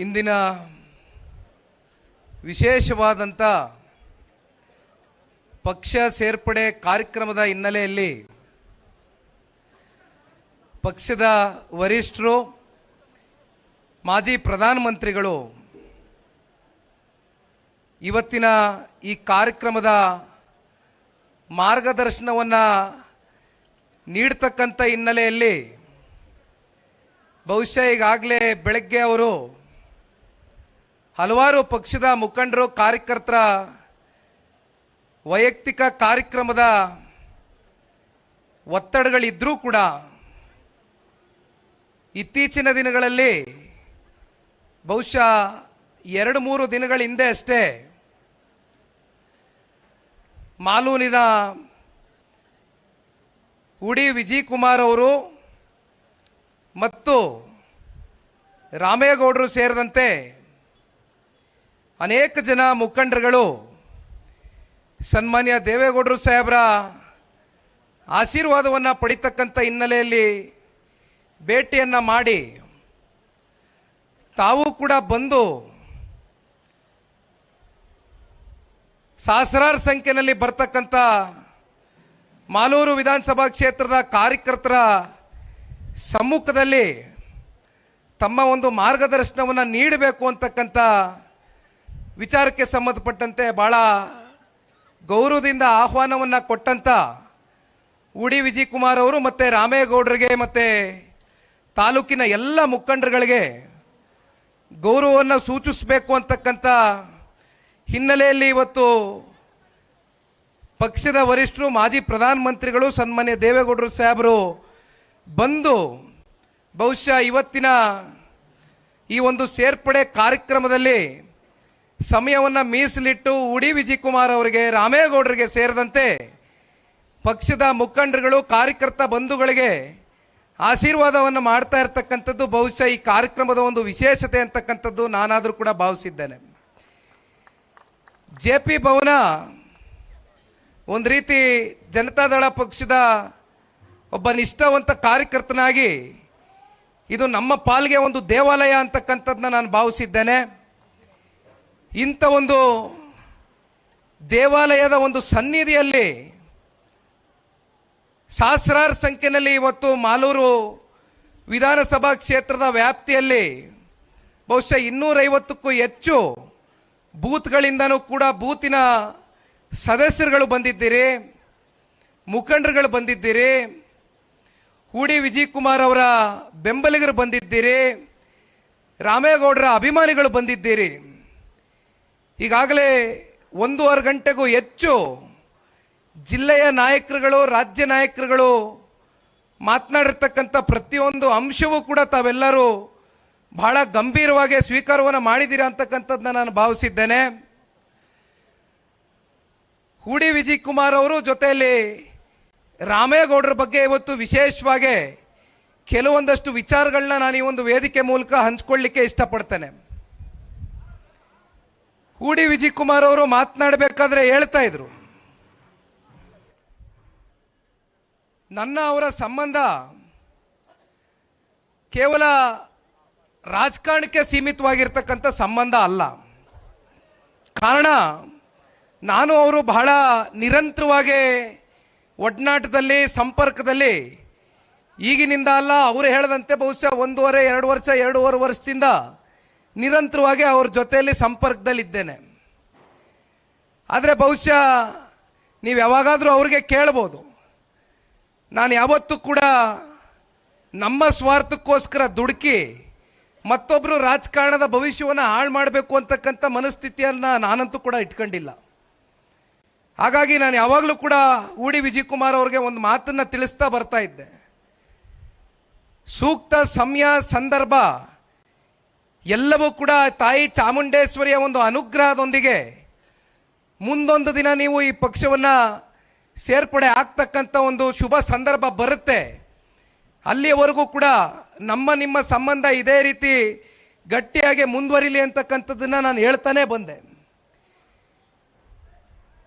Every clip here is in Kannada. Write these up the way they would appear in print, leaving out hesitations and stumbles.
ಇಂದಿನ ವಿಶೇಷವಾದಂಥ ಪಕ್ಷ ಸೇರ್ಪಡೆ ಕಾರ್ಯಕ್ರಮದ ಹಿನ್ನೆಲೆಯಲ್ಲಿ ಪಕ್ಷದ ವರಿಷ್ಠರು, ಮಾಜಿ ಪ್ರಧಾನಮಂತ್ರಿಗಳು ಇವತ್ತಿನ ಈ ಕಾರ್ಯಕ್ರಮದ ಮಾರ್ಗದರ್ಶನವನ್ನು ನೀಡತಕ್ಕಂಥ ಹಿನ್ನೆಲೆಯಲ್ಲಿ ಬಹುಶಃ ಈಗಾಗಲೇ ಬೆಳಗ್ಗೆ ಅವರು ಹಲವಾರು ಪಕ್ಷದ ಮುಖಂಡರು, ಕಾರ್ಯಕರ್ತರ ವೈಯಕ್ತಿಕ ಕಾರ್ಯಕ್ರಮದ ಒತ್ತಡಗಳಿದ್ರೂ ಕೂಡ ಇತ್ತೀಚಿನ ದಿನಗಳಲ್ಲಿ ಬಹುಶಃ 2-3 ದಿನಗಳ ಹಿಂದೆ ಅಷ್ಟೇ ಮಾಲೂರಿನ ಉಡಿ ವಿಜಯ್ ಕುಮಾರ್ ಅವರು ಮತ್ತು ರಾಮೇಗೌಡರು ಸೇರಿದಂತೆ ಅನೇಕ ಜನ ಮುಖಂಡರುಗಳು ಸನ್ಮಾನ್ಯ ದೇವೇಗೌಡರು ಸಾಹೇಬರ ಆಶೀರ್ವಾದವನ್ನು ಪಡಿತಕ್ಕಂಥ ಹಿನ್ನೆಲೆಯಲ್ಲಿ ಭೇಟಿಯನ್ನು ಮಾಡಿ ತಾವು ಕೂಡ ಬಂದು ಸಹಸ್ರಾರು ಸಂಖ್ಯೆಯಲ್ಲಿ ಬರ್ತಕ್ಕಂಥ ಮಾಲೂರು ವಿಧಾನಸಭಾ ಕ್ಷೇತ್ರದ ಕಾರ್ಯಕರ್ತರ ಸಮ್ಮುಖದಲ್ಲಿ ತಮ್ಮ ಒಂದು ಮಾರ್ಗದರ್ಶನವನ್ನು ನೀಡಬೇಕು ಅಂತಕ್ಕಂಥ ವಿಚಾರಕ್ಕೆ ಸಂಬಂಧಪಟ್ಟಂತೆ ಬಹಳ ಗೌರವದಿಂದ ಆಹ್ವಾನವನ್ನು ಕೊಟ್ಟಂಥ ಉಡಿ ವಿಜಯ್ ಕುಮಾರ್ ಅವರು ಮತ್ತು ರಾಮೇಗೌಡರಿಗೆ ಮತ್ತು ತಾಲೂಕಿನ ಎಲ್ಲ ಮುಖಂಡರುಗಳಿಗೆ ಗೌರವವನ್ನು ಸೂಚಿಸಬೇಕು ಅಂತಕ್ಕಂಥ ಹಿನ್ನೆಲೆಯಲ್ಲಿ ಇವತ್ತು ಪಕ್ಷದ ವರಿಷ್ಠರು, ಮಾಜಿ ಪ್ರಧಾನಮಂತ್ರಿಗಳು ಸನ್ಮಾನ್ಯ ದೇವೇಗೌಡರು ಸಾಹೇಬರು ಬಂದು ಬಹುಶಃ ಇವತ್ತಿನ ಈ ಒಂದು ಸೇರ್ಪಡೆ ಕಾರ್ಯಕ್ರಮದಲ್ಲಿ ಸಮಯವನ್ನು ಮೀಸಲಿಟ್ಟು ಉಡಿ ವಿಜಯ್ ಕುಮಾರ್ ಅವರಿಗೆ, ರಾಮೇಗೌಡರಿಗೆ ಸೇರಿದಂತೆ ಪಕ್ಷದ ಮುಖಂಡರುಗಳು, ಕಾರ್ಯಕರ್ತ ಬಂಧುಗಳಿಗೆ ಆಶೀರ್ವಾದವನ್ನು ಮಾಡ್ತಾ ಇರತಕ್ಕಂಥದ್ದು ಬಹುಶಃ ಈ ಕಾರ್ಯಕ್ರಮದ ಒಂದು ವಿಶೇಷತೆ ಅಂತಕ್ಕಂಥದ್ದು ನಾನಾದರೂ ಕೂಡ ಭಾವಿಸಿದ್ದೇನೆ. JP ಭವನ ಒಂದು ರೀತಿ ಜನತಾದಳ ಪಕ್ಷದ ಒಬ್ಬ ನಿಷ್ಠಾವಂತ ಕಾರ್ಯಕರ್ತನಾಗಿ ಇದು ನಮ್ಮ ಪಾಲಿಗೆ ಒಂದು ದೇವಾಲಯ ಅಂತಕ್ಕಂಥದ್ದನ್ನ ನಾನು ಭಾವಿಸಿದ್ದೇನೆ. ಇಂಥ ಒಂದು ದೇವಾಲಯದ ಒಂದು ಸನ್ನಿಧಿಯಲ್ಲಿ ಸಹಸ್ರಾರು ಸಂಖ್ಯೆಯಲ್ಲಿ ಇವತ್ತು ಮಾಲೂರು ವಿಧಾನಸಭಾ ಕ್ಷೇತ್ರದ ವ್ಯಾಪ್ತಿಯಲ್ಲಿ ಬಹುಶಃ 250ಕ್ಕೂ ಹೆಚ್ಚು ಬೂತ್ಗಳಿಂದನೂ ಕೂಡ ಬೂತಿನ ಸದಸ್ಯರುಗಳು ಬಂದಿದ್ದೀರಿ, ಮುಖಂಡರುಗಳು ಬಂದಿದ್ದೀರಿ, ಉಡಿ ವಿಜಯ್ ಕುಮಾರ್ ಅವರ ಬೆಂಬಲಿಗರು ಬಂದಿದ್ದೀರಿ, ರಾಮೇಗೌಡರ ಅಭಿಮಾನಿಗಳು ಬಂದಿದ್ದೀರಿ. ಈಗಾಗಲೇ 1.5 ಗಂಟೆಗೂ ಹೆಚ್ಚು ಜಿಲ್ಲೆಯ ನಾಯಕರುಗಳು, ರಾಜ್ಯ ನಾಯಕರುಗಳು ಮಾತನಾಡಿರ್ತಕ್ಕಂಥ ಪ್ರತಿಯೊಂದು ಅಂಶವೂ ಕೂಡ ತಾವೆಲ್ಲರೂ ಬಹಳ ಗಂಭೀರವಾಗಿ ಸ್ವೀಕಾರವನ್ನು ಮಾಡಿದ್ದೀರಾ ಅಂತಕ್ಕಂಥದ್ದನ್ನ ನಾನು ಭಾವಿಸಿದ್ದೇನೆ. ಉಡಿ ವಿಜಯ್ ಕುಮಾರ್ ಅವರು ಜೊತೆಯಲ್ಲಿ ರಾಮೇಗೌಡರ ಬಗ್ಗೆ ಇವತ್ತು ವಿಶೇಷವಾಗಿ ಕೆಲವೊಂದಷ್ಟು ವಿಚಾರಗಳನ್ನ ನಾನು ಈ ಒಂದು ವೇದಿಕೆ ಮೂಲಕ ಹಂಚ್ಕೊಳ್ಳಿಕ್ಕೆ ಇಷ್ಟಪಡ್ತೇನೆ. ಉಡಿ ವಿಜಯ್ ಕುಮಾರ್ ಅವರು ಮಾತನಾಡಬೇಕಾದ್ರೆ ಹೇಳ್ತಾ ಇದ್ರು, ನನ್ನ ಅವರ ಸಂಬಂಧ ಕೇವಲ ರಾಜಕಾರಣಕ್ಕೆ ಸೀಮಿತವಾಗಿರ್ತಕ್ಕಂಥ ಸಂಬಂಧ ಅಲ್ಲ. ಕಾರಣ ನಾನು ಅವರು ಬಹಳ ನಿರಂತರವಾಗಿ ಒಡನಾಟದಲ್ಲಿ, ಸಂಪರ್ಕದಲ್ಲಿ, ಈಗಿನಿಂದ ಅಲ್ಲ, ಅವರು ಹೇಳದಂತೆ ಬಹುಶಃ 1.5-2 ವರ್ಷದಿಂದ ನಿರಂತರವಾಗಿ ಅವ್ರ ಜೊತೆಯಲ್ಲಿ ಸಂಪರ್ಕದಲ್ಲಿದ್ದೇನೆ. ಆದರೆ ಬಹುಶಃ ನೀವು ಯಾವಾಗಾದರೂ ಅವ್ರಿಗೆ ಕೇಳ್ಬೋದು, ನಾನು ಯಾವತ್ತೂ ಕೂಡ ನಮ್ಮ ಸ್ವಾರ್ಥಕ್ಕೋಸ್ಕರ ದುಡುಕಿ ಮತ್ತೊಬ್ಬರು ರಾಜಕಾರಣದ ಭವಿಷ್ಯವನ್ನು ಹಾಳು ಮಾಡಬೇಕು ಅಂತಕ್ಕಂಥ ಮನಸ್ಥಿತಿಯನ್ನು ನಾನಂತೂ ಕೂಡ ಇಟ್ಕೊಂಡಿಲ್ಲ. ಹಾಗಾಗಿ ನಾನು ಯಾವಾಗಲೂ ಕೂಡ ಉಡಿ ವಿಜಯ್ ಕುಮಾರ್ ಅವ್ರಿಗೆ ಒಂದು ಮಾತನ್ನು ತಿಳಿಸ್ತಾ ಬರ್ತಾ ಇದ್ದೆ, ಸೂಕ್ತ ಸಮಯ, ಸಂದರ್ಭ ಎಲ್ಲವೂ ಕೂಡ ತಾಯಿ ಚಾಮುಂಡೇಶ್ವರಿಯ ಒಂದು ಅನುಗ್ರಹದೊಂದಿಗೆ ಮುಂದೊಂದು ದಿನ ನೀವು ಈ ಪಕ್ಷವನ್ನು ಸೇರ್ಪಡೆ ಆಗ್ತಕ್ಕಂಥ ಒಂದು ಶುಭ ಸಂದರ್ಭ ಬರುತ್ತೆ. ಅಲ್ಲಿಯವರೆಗೂ ಕೂಡ ನಿಮ್ಮ ಸಂಬಂಧ ಇದೇ ರೀತಿ ಗಟ್ಟಿಯಾಗಿ ಮುಂದುವರಿಲಿ ಅಂತಕ್ಕಂಥದ್ದನ್ನು ನಾನು ಹೇಳ್ತಾನೆ ಬಂದೆ.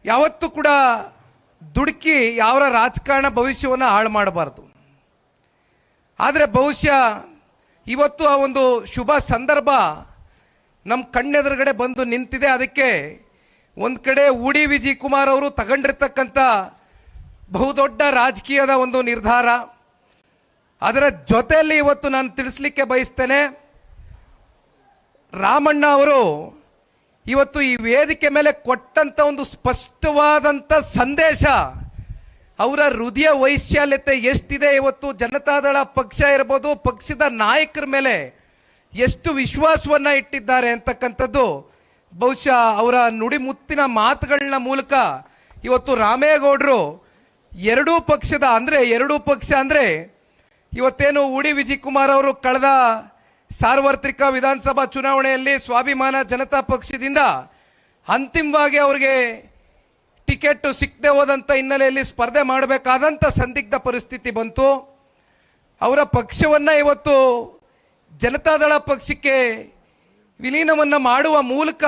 ಯಾವತ್ತೂ ಕೂಡ ದುಡುಕಿ ಯಾವ ರಾಜಕಾರಣ ಭವಿಷ್ಯವನ್ನು ಹಾಳು ಮಾಡಬಾರ್ದು. ಆದರೆ ಬಹುಶಃ ಇವತ್ತು ಆ ಒಂದು ಶುಭ ಸಂದರ್ಭ ನಮ್ಮ ಕಣ್ಣೆದುರುಗಡೆ ಬಂದು ನಿಂತಿದೆ. ಅದಕ್ಕೆ ಒಂದು ಕಡೆ ಉಡಿ ವಿಜಯ್ ಕುಮಾರ್ ಅವರು ತಗೊಂಡಿರ್ತಕ್ಕಂಥ ಬಹುದೊಡ್ಡ ರಾಜಕೀಯದ ಒಂದು ನಿರ್ಧಾರ, ಅದರ ಜೊತೆಯಲ್ಲಿ ಇವತ್ತು ನಾನು ತಿಳಿಸ್ಲಿಕ್ಕೆ ಬಯಸ್ತೇನೆ, ರಾಮಣ್ಣ ಅವರು ಇವತ್ತು ಈ ವೇದಿಕೆ ಮೇಲೆ ಕೊಟ್ಟಂತ ಒಂದು ಸ್ಪಷ್ಟವಾದಂಥ ಸಂದೇಶ, ಅವರ ಹೃದಯ ವೈಶಾಲ್ಯತೆ ಎಷ್ಟಿದೆ, ಇವತ್ತು ಜನತಾದಳ ಪಕ್ಷ ಇರ್ಬೋದು, ಪಕ್ಷದ ನಾಯಕರ ಮೇಲೆ ಎಷ್ಟು ವಿಶ್ವಾಸವನ್ನ ಇಟ್ಟಿದ್ದಾರೆ ಅಂತಕ್ಕಂಥದ್ದು ಬಹುಶಃ ಅವರ ನುಡಿಮುತ್ತಿನ ಮಾತುಗಳನ್ನ ಮೂಲಕ ಇವತ್ತು ರಾಮೇಗೌಡರು ಎರಡೂ ಪಕ್ಷ ಅಂದ್ರೆ ಇವತ್ತೇನು ಉಡಿ ವಿಜಯ್ ಕುಮಾರ್ ಅವರು ಕಳೆದ ಸಾರ್ವತ್ರಿಕ ವಿಧಾನಸಭಾ ಚುನಾವಣೆಯಲ್ಲಿ ಸ್ವಾಭಿಮಾನ ಜನತಾ ಪಕ್ಷದಿಂದ ಅಂತಿಮವಾಗಿ ಅವರಿಗೆ ಟಿಕೆಟ್ ಸಿಕ್ಕದೆ ಹೋದಂಥ ಹಿನ್ನೆಲೆಯಲ್ಲಿ ಸ್ಪರ್ಧೆ ಮಾಡಬೇಕಾದಂಥ ಸಂದಿಗ್ಧ ಪರಿಸ್ಥಿತಿ ಬಂತು. ಅವರ ಪಕ್ಷವನ್ನ ಇವತ್ತು ಜನತಾದಳ ಪಕ್ಷಕ್ಕೆ ವಿಲೀನವನ್ನ ಮಾಡುವ ಮೂಲಕ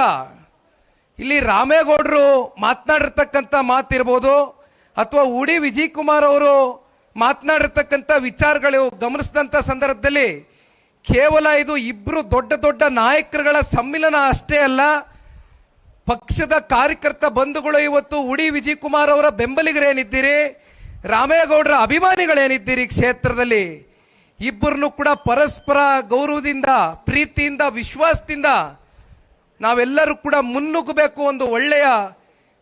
ಇಲ್ಲಿ ರಾಮೇಗೌಡರು ಮಾತನಾಡಿರ್ತಕ್ಕಂಥ ಮಾತಿರ್ಬೋದು ಅಥವಾ ಉಡಿ ವಿಜಯ್ ಕುಮಾರ್ ಅವರು ಮಾತನಾಡಿರ್ತಕ್ಕಂಥ ವಿಚಾರಗಳು ಗಮನಿಸಿದಂಥ ಸಂದರ್ಭದಲ್ಲಿ ಕೇವಲ ಇದು ಇಬ್ಬರು ದೊಡ್ಡ ದೊಡ್ಡ ನಾಯಕರುಗಳ ಸಮ್ಮಿಲನ ಅಷ್ಟೇ ಅಲ್ಲ, ಪಕ್ಷದ ಕಾರ್ಯಕರ್ತ ಬಂಧುಗಳು ಇವತ್ತು ಉಡಿ ವಿಜಯ್ ಕುಮಾರ್ ಅವರ ಬೆಂಬಲಿಗರೇನಿದ್ದೀರಿ, ರಾಮೇಗೌಡರ ಅಭಿಮಾನಿಗಳೇನಿದ್ದೀರಿ ಕ್ಷೇತ್ರದಲ್ಲಿ, ಇಬ್ಬರನ್ನು ಕೂಡ ಪರಸ್ಪರ ಗೌರವದಿಂದ, ಪ್ರೀತಿಯಿಂದ, ವಿಶ್ವಾಸದಿಂದ ನಾವೆಲ್ಲರೂ ಕೂಡ ಮುನ್ನುಗ್ಗಬೇಕು. ಒಂದು ಒಳ್ಳೆಯ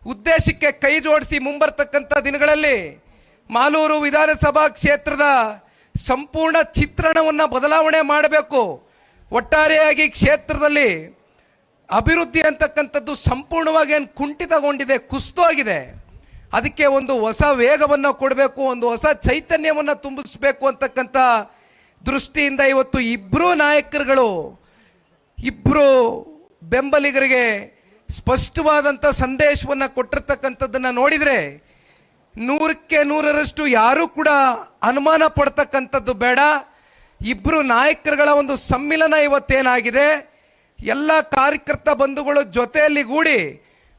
ಉದ್ದೇಶಕ್ಕೆ ಕೈ ಜೋಡಿಸಿ ಮುಂಬರ್ತಕ್ಕಂಥ ದಿನಗಳಲ್ಲಿ ಮಾಲೂರು ವಿಧಾನಸಭಾ ಕ್ಷೇತ್ರದ ಸಂಪೂರ್ಣ ಚಿತ್ರಣವನ್ನು ಬದಲಾವಣೆ ಮಾಡಬೇಕು. ಒಟ್ಟಾರೆಯಾಗಿ ಕ್ಷೇತ್ರದಲ್ಲಿ ಅಭಿವೃದ್ಧಿ ಅಂತಕ್ಕಂಥದ್ದು ಸಂಪೂರ್ಣವಾಗಿ ಏನು ಕುಂಠಿತಗೊಂಡಿದೆ, ಕುಸಿತೋಗಿದೆ. ಅದಕ್ಕೆ ಒಂದು ಹೊಸ ವೇಗವನ್ನು ಕೊಡಬೇಕು, ಒಂದು ಹೊಸ ಚೈತನ್ಯವನ್ನು ತುಂಬಿಸಬೇಕು ಅಂತಕ್ಕಂಥ ದೃಷ್ಟಿಯಿಂದ ಇವತ್ತು ಇಬ್ಬರು ನಾಯಕರುಗಳು, ಇಬ್ಬರು ಬೆಂಬಲಿಗರಿಗೆ ಸ್ಪಷ್ಟವಾದಂಥ ಸಂದೇಶವನ್ನು ಕೊಟ್ಟಿರ್ತಕ್ಕಂಥದ್ದನ್ನು ನೋಡಿದರೆ 100ಕ್ಕೆ 100ರಷ್ಟು ಯಾರೂ ಕೂಡ ಅನುಮಾನ ಪಡ್ತಕ್ಕಂಥದ್ದು ಬೇಡ. ಇಬ್ಬರು ನಾಯಕರುಗಳ ಒಂದು ಸಮ್ಮಿಲನ ಇವತ್ತೇನಾಗಿದೆ, ಎಲ್ಲ ಕಾರ್ಯಕರ್ತ ಬಂಧುಗಳು ಜೊತೆಯಲ್ಲಿ ಗೂಡಿ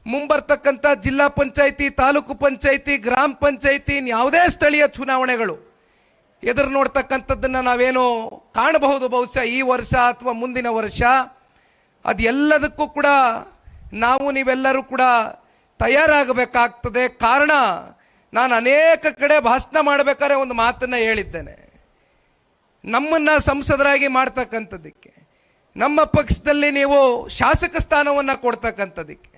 ಮುಂಬರ್ತಕ್ಕಂಥ ಜಿಲ್ಲಾ ಪಂಚಾಯಿತಿ, ತಾಲೂಕು ಪಂಚಾಯಿತಿ, ಗ್ರಾಮ ಪಂಚಾಯಿತಿ, ಯಾವುದೇ ಸ್ಥಳೀಯ ಚುನಾವಣೆಗಳು ಎದುರು ನೋಡ್ತಕ್ಕಂಥದ್ದನ್ನು ನಾವೇನು ಕಾಣಬಹುದು ಬಹುಶಃ ಈ ವರ್ಷ ಅಥವಾ ಮುಂದಿನ ವರ್ಷ. ಅದೆಲ್ಲದಕ್ಕೂ ಕೂಡ ನೀವೆಲ್ಲರೂ ಕೂಡ ತಯಾರಾಗಬೇಕಾಗ್ತದೆ. ಕಾರಣ, ನಾನು ಅನೇಕ ಕಡೆ ಭಾಷಣ ಮಾಡಬೇಕಾದ್ರೆ ಒಂದು ಮಾತನ್ನು ಹೇಳಿದ್ದೇನೆ, ನಮ್ಮನ್ನ ಸಂಸದರಾಗಿ ಮಾಡ್ತಕ್ಕಂಥದ್ದಕ್ಕೆ, ನಮ್ಮ ಪಕ್ಷದಲ್ಲಿ ನೀವು ಶಾಸಕ ಸ್ಥಾನವನ್ನು ಕೊಡ್ತಕ್ಕಂಥದ್ದಕ್ಕೆ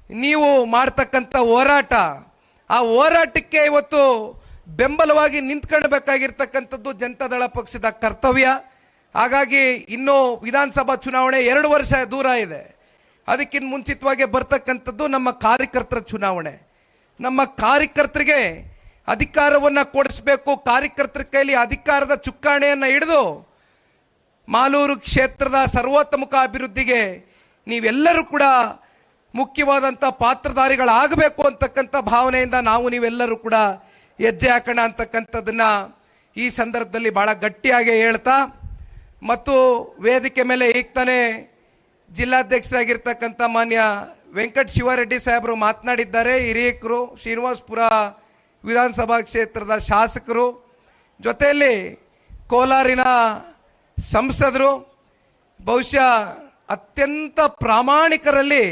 ನೀವು ಮಾಡ್ತಕ್ಕಂಥ ಹೋರಾಟ, ಆ ಹೋರಾಟಕ್ಕೆ ಇವತ್ತು ಬೆಂಬಲವಾಗಿ ನಿಂತ್ಕೊಳ್ಬೇಕಾಗಿರ್ತಕ್ಕಂಥದ್ದು ಜನತಾದಳ ಪಕ್ಷದ ಕರ್ತವ್ಯ. ಹಾಗಾಗಿ ಇನ್ನೂ ವಿಧಾನಸಭಾ ಚುನಾವಣೆ 2 ವರ್ಷ ದೂರ ಇದೆ. ಅದಕ್ಕಿಂತ ಮುಂಚಿತವಾಗಿ ಬರ್ತಕ್ಕಂಥದ್ದು ನಮ್ಮ ಕಾರ್ಯಕರ್ತರ ಚುನಾವಣೆ. ನಮ್ಮ ಕಾರ್ಯಕರ್ತರಿಗೆ ಅಧಿಕಾರವನ್ನು ಕೊಡಿಸಬೇಕು. ಕಾರ್ಯಕರ್ತರ ಕೈಲಿ ಅಧಿಕಾರದ ಚುಕ್ಕಾಣಿಯನ್ನು ಹಿಡಿದು ಮಾಲೂರು ಕ್ಷೇತ್ರದ ಸರ್ವತೋಮುಖ ಅಭಿವೃದ್ಧಿಗೆ ನೀವೆಲ್ಲರೂ ಕೂಡ ಮುಖ್ಯವಾದಂಥ ಪಾತ್ರಧಾರಿಗಳಾಗಬೇಕು ಅಂತಕ್ಕಂಥ ಭಾವನೆಯಿಂದ ನೀವೆಲ್ಲರೂ ಕೂಡ ಹೆಜ್ಜೆ ಹಾಕೋಣ ಅಂತಕ್ಕಂಥದ್ದನ್ನ ಈ ಸಂದರ್ಭದಲ್ಲಿ ಬಹಳ ಗಟ್ಟಿಯಾಗಿ ಹೇಳ್ತಾ, ಮತ್ತು ವೇದಿಕೆ ಮೇಲೆ ಈಗ ತಾನೇ ಜಿಲ್ಲಾಧ್ಯಕ್ಷರಾಗಿರ್ತಕ್ಕಂಥ ಮಾನ್ಯ ವೆಂಕಟ ಶಿವಾರೆಡ್ಡಿ ಸಾಹೇಬರು ಮಾತನಾಡಿದ್ದಾರೆ. ಹಿರಿಯಕರು, ಶ್ರೀನಿವಾಸಪುರ ವಿಧಾನಸಭಾ ಕ್ಷೇತ್ರದ ಶಾಸಕರು, ಜೊತೆಯಲ್ಲಿ ಕೋಲಾರಿನ ಸಂಸದರು, ಬಹುಶಃ ಅತ್ಯಂತ ಪ್ರಾಮಾಣಿಕರಲ್ಲಿ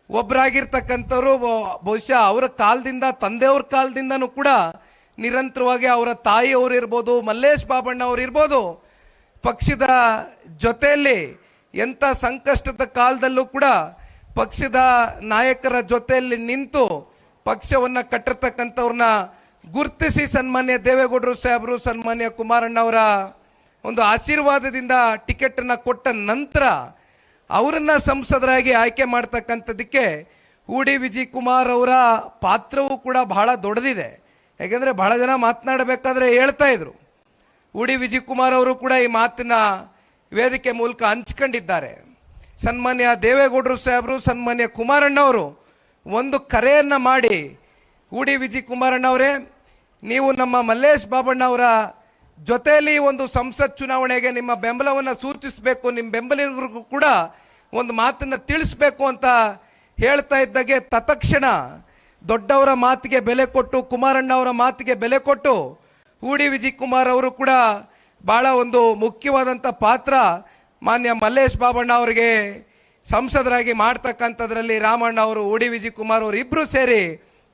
ಒಬ್ಬರಾಗಿರ್ತಕ್ಕಂಥವ್ರು. ಬಹುಶಃ ಅವರ ಕಾಲದಿಂದ, ತಂದೆಯವ್ರ ಕಾಲದಿಂದನೂ ಕೂಡ ನಿರಂತರವಾಗಿ ಅವರ ತಾಯಿಯವರು ಇರ್ಬೋದು, ಮಲ್ಲೇಶ್ ಬಾಬಣ್ಣ ಅವರು ಇರ್ಬೋದು, ಪಕ್ಷದ ಜೊತೆಯಲ್ಲಿ ಎಂಥ ಸಂಕಷ್ಟದ ಕಾಲದಲ್ಲೂ ಕೂಡ ಪಕ್ಷದ ನಾಯಕರ ಜೊತೆಯಲ್ಲಿ ನಿಂತು ಪಕ್ಷವನ್ನು ಕಟ್ಟಿರ್ತಕ್ಕಂಥವ್ರನ್ನ ಗುರುತಿಸಿ ಸನ್ಮಾನ್ಯ ದೇವೇಗೌಡರು ಸಾಹೇಬರು, ಸನ್ಮಾನ್ಯ ಕುಮಾರಣ್ಣವರ ಒಂದು ಆಶೀರ್ವಾದದಿಂದ ಟಿಕೆಟನ್ನು ಕೊಟ್ಟ ನಂತರ ಅವರನ್ನ ಸಂಸದರಾಗಿ ಆಯ್ಕೆ ಮಾಡ್ತಕ್ಕಂಥದ್ದಕ್ಕೆ ಉಡಿ ವಿಜಯ್ ಕುಮಾರ್ ಅವರ ಪಾತ್ರವೂ ಕೂಡ ಬಹಳ ದೊಡ್ಡದಿದೆ. ಯಾಕೆಂದರೆ ಬಹಳ ಜನ ಮಾತನಾಡಬೇಕಾದ್ರೆ ಹೇಳ್ತಾ ಇದ್ರು, ಉಡಿ ವಿಜಯ್ ಕುಮಾರ್ ಅವರು ಕೂಡ ಈ ಮಾತನ್ನ ವೇದಿಕೆ ಮೂಲಕ ಹಂಚ್ಕೊಂಡಿದ್ದಾರೆ. ಸನ್ಮಾನ್ಯ ದೇವೇಗೌಡರು ಸಾಹೇಬರು, ಸನ್ಮಾನ್ಯ ಕುಮಾರಣ್ಣವರು ಒಂದು ಕರೆಯನ್ನು ಮಾಡಿ, ಉಡಿ ವಿಜಯ್ ಕುಮಾರಣ್ಣವರೇ, ನೀವು ನಮ್ಮ ಮಲ್ಲೇಶ್ ಬಾಬಣ್ಣ ಅವರ ಜೊತೆಯಲ್ಲಿ ಒಂದು ಸಂಸತ್ ಚುನಾವಣೆಗೆ ನಿಮ್ಮ ಬೆಂಬಲವನ್ನು ಸೂಚಿಸಬೇಕು, ನಿಮ್ಮ ಬೆಂಬಲಿಗರಿಗೂ ಕೂಡ ಒಂದು ಮಾತನ್ನು ತಿಳಿಸ್ಬೇಕು ಅಂತ ಹೇಳ್ತಾ ಇದ್ದಾಗೆ ತತ್ಕ್ಷಣ ದೊಡ್ಡವರ ಮಾತಿಗೆ ಬೆಲೆ ಕೊಟ್ಟು, ಕುಮಾರಣ್ಣ ಅವರ ಮಾತಿಗೆ ಬೆಲೆ ಕೊಟ್ಟು, ಉಡಿ ವಿಜಯ್ ಕುಮಾರ್ ಅವರು ಕೂಡ ಬಹಳ ಒಂದು ಮುಖ್ಯವಾದಂಥ ಪಾತ್ರ ಮಾನ್ಯ ಮಲ್ಲೇಶ್ ಬಾಬಣ್ಣ ಅವರಿಗೆ ಸಂಸದರಾಗಿ ಮಾಡ್ತಕ್ಕಂಥದ್ರಲ್ಲಿ ರಾಮಣ್ಣ ಅವರು, ಉಡಿ ವಿಜಯ್ ಕುಮಾರ್ ಅವರು ಇಬ್ಬರು ಸೇರಿ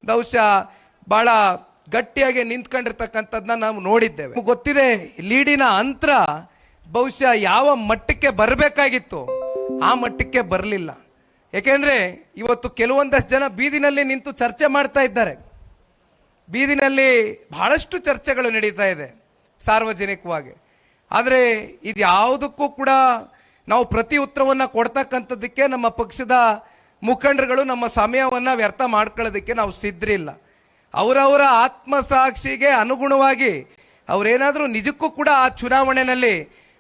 ಬಹುಶಃ ಭಾಳ ಗಟ್ಟಿಯಾಗಿ ನಿಂತ್ಕೊಂಡಿರ್ತಕ್ಕಂಥದ್ದನ್ನ ನಾವು ನೋಡಿದ್ದೇವೆ. ಗೊತ್ತಿದೆ ಲೀಡಿನ ಅಂತರ ಬಹುಶಃ ಯಾವ ಮಟ್ಟಕ್ಕೆ ಬರಬೇಕಾಗಿತ್ತು ಆ ಮಟ್ಟಕ್ಕೆ ಬರಲಿಲ್ಲ. ಯಾಕೆಂದರೆ ಇವತ್ತು ಕೆಲವೊಂದಷ್ಟು ಜನ ಬೀದಿನಲ್ಲಿ ನಿಂತು ಚರ್ಚೆ ಮಾಡ್ತಾ ಇದ್ದಾರೆ. ಬೀದಿನಲ್ಲಿ ಬಹಳಷ್ಟು ಚರ್ಚೆಗಳು ನಡೀತಾ ಇದೆ ಸಾರ್ವಜನಿಕವಾಗಿ. ಆದರೆ ಇದು ಯಾವುದಕ್ಕೂ ಕೂಡ ನಾವು ಪ್ರತಿ ಉತ್ತರವನ್ನು ಕೊಡ್ತಕ್ಕಂಥದ್ದಕ್ಕೆ ನಮ್ಮ ಪಕ್ಷದ ಮುಖಂಡರುಗಳು ನಮ್ಮ ಸಮಯವನ್ನು ವ್ಯರ್ಥ ಮಾಡ್ಕೊಳ್ಳೋದಕ್ಕೆ ನಾವು ಸಿದ್ಧರಿಲ್ಲ. ಅವರವರ ಆತ್ಮಸಾಕ್ಷಿಗೆ ಅನುಗುಣವಾಗಿ ಅವರೇನಾದರೂ ನಿಜಕ್ಕೂ ಕೂಡ ಆ ಚುನಾವಣೆಯಲ್ಲಿ